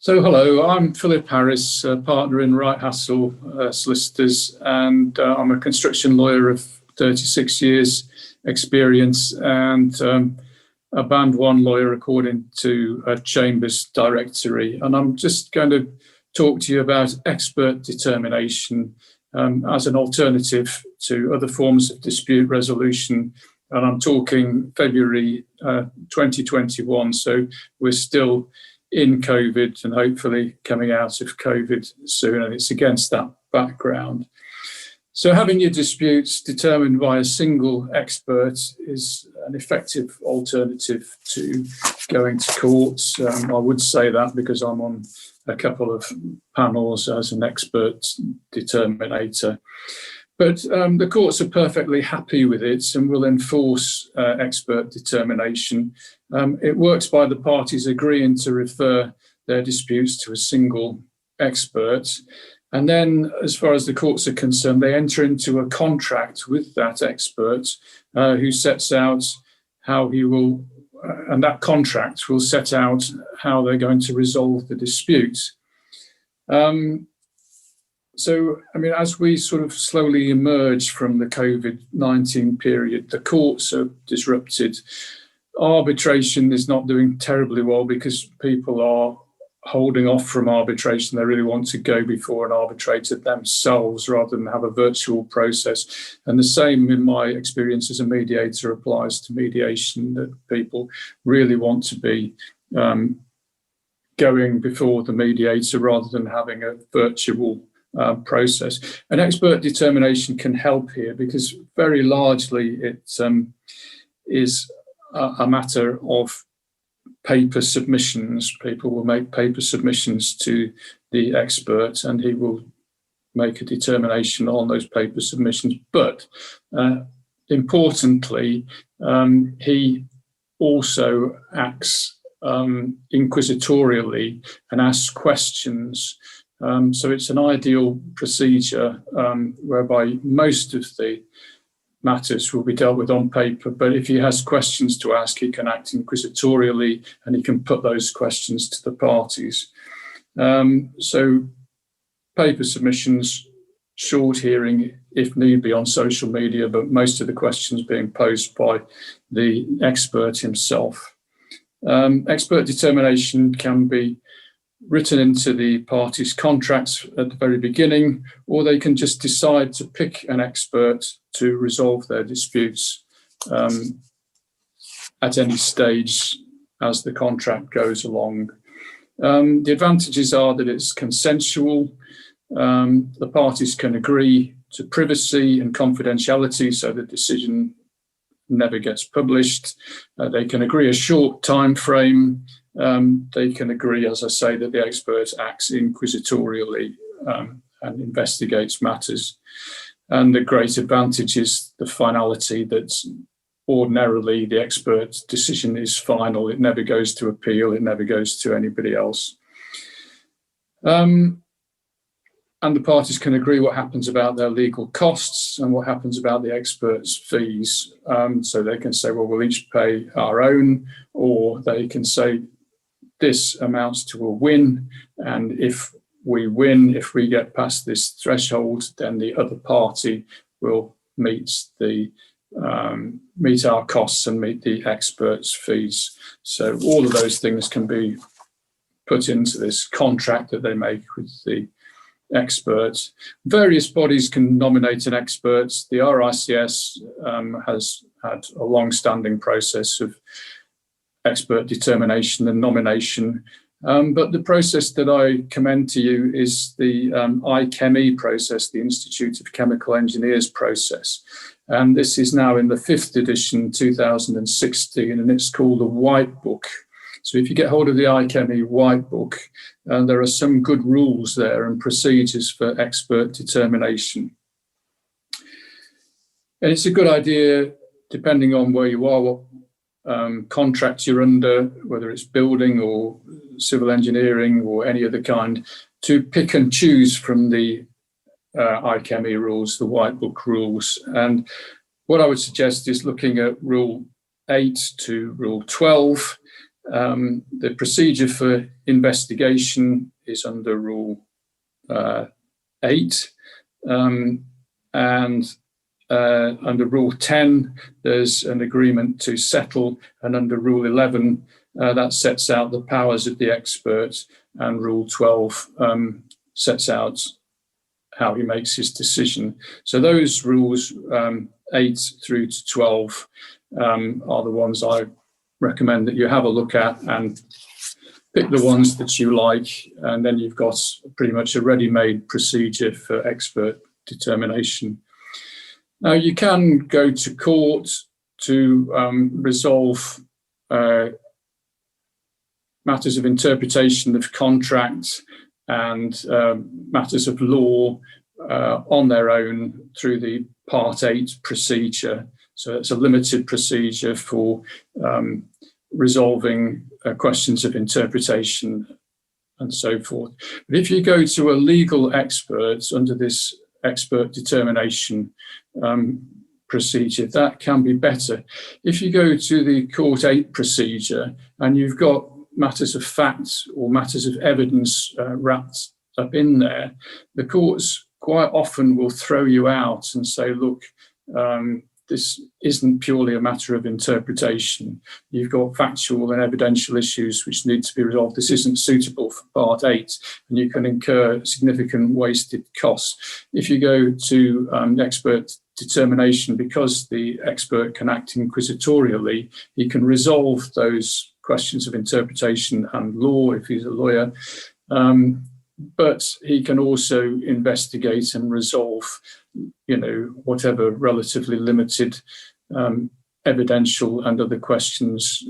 So hello, I'm Philip Harris, partner in Wright Hassall solicitors, and I'm a construction lawyer of 36 years experience and a Band 1 lawyer according to Chambers Directory. And I'm just going to talk to you about expert determination as an alternative to other forms of dispute resolution. And I'm talking February 2021, so we're still in COVID and hopefully coming out of COVID soon, and it's against that background. So having your disputes determined by a single expert is an effective alternative to going to courts. I would say that because I'm on a couple of panels as an expert determinator. But the courts are perfectly happy with it and will enforce expert determination. It works by the parties agreeing to refer their disputes to a single expert. And then, as far as the courts are concerned, they enter into a contract with that expert who sets out how he will, and that contract will set out how they're going to resolve the dispute. So, I mean, as we sort of slowly emerge from the COVID-19 period, the courts are disrupted. Arbitration is not doing terribly well because people are holding off from arbitration. They really want to go before an arbitrator themselves rather than have a virtual process. And the same, in my experience as a mediator, applies to mediation, that people really want to be going before the mediator rather than having a virtual process. And expert determination can help here because very largely it is a matter of paper submissions. People will make paper submissions to the expert and he will make a determination on those paper submissions. But importantly, he also acts inquisitorially and asks questions. So it's an ideal procedure whereby most of the matters will be dealt with on paper, but if he has questions to ask, he can act inquisitorially and he can put those questions to the parties. So paper submissions, short hearing if need be on social media, but most of the questions being posed by the expert himself. Expert determination can be written into the parties' contracts at the very beginning, or they can just decide to pick an expert to resolve their disputes at any stage as the contract goes along. The advantages are that it's consensual. The parties can agree to privacy and confidentiality, so the decision never gets published. They can agree a short time frame. They can agree, as I say, that the expert acts inquisitorially and investigates matters. And the great advantage is the finality, that ordinarily the expert's decision is final. It never goes to appeal. It never goes to anybody else. And the parties can agree what happens about their legal costs and what happens about the expert's fees. So they can say, well, we'll each pay our own, or they can say, this amounts to a win, and if we win, if we get past this threshold, then the other party will meet our costs and meet the expert's fees. So all of those things can be put into this contract that they make with the experts. Various bodies can nominate an expert. The RICS has had a long-standing process of expert determination and nomination. But the process that I commend to you is the IChemE process, the Institute of Chemical Engineers process. And this is now in the 5th edition, 2016, and it's called the White Book. So if you get hold of the IChemE White Book, there are some good rules there and procedures for expert determination. And it's a good idea, depending on where you are, what contract you're under, whether it's building or civil engineering or any other kind, to pick and choose from the IChemE rules, the White Book rules. And what I would suggest is looking at Rule 8 to Rule 12. The procedure for investigation is under Rule 8. And under Rule 10, there's an agreement to settle, and under Rule 11, that sets out the powers of the expert, and Rule 12 sets out how he makes his decision. So those rules, 8 through to 12, are the ones I recommend that you have a look at and pick the ones that you like, and then you've got pretty much a ready-made procedure for expert determination. Now, you can go to court to resolve matters of interpretation of contracts and matters of law on their own through the Part 8 procedure. So it's a limited procedure for resolving questions of interpretation and so forth. But if you go to a legal expert under this expert determination procedure, that can be better. If you go to the Court 8 procedure and you've got matters of facts or matters of evidence wrapped up in there, the courts quite often will throw you out and say, look, this isn't purely a matter of interpretation. You've got factual and evidential issues which need to be resolved. This isn't suitable for Part 8, and you can incur significant wasted costs. If you go to expert determination, because the expert can act inquisitorially, he can resolve those questions of interpretation and law if he's a lawyer. But he can also investigate and resolve, whatever relatively limited evidential and other questions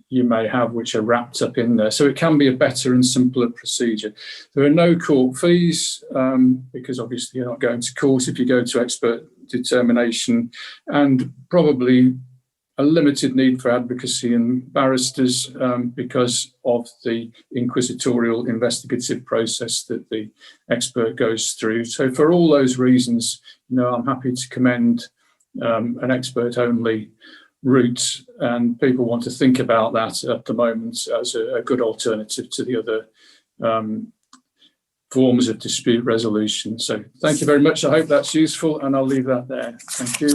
you may have which are wrapped up in there. So it can be a better and simpler procedure. There are no court fees because obviously you're not going to court if you go to expert determination, and probably a limited need for advocacy and barristers because of the inquisitorial investigative process that the expert goes through. So for all those reasons, I'm happy to commend an expert-only route, and people want to think about that at the moment as a good alternative to the other forms of dispute resolution. So thank you very much. I hope that's useful, and I'll leave that there. Thank you.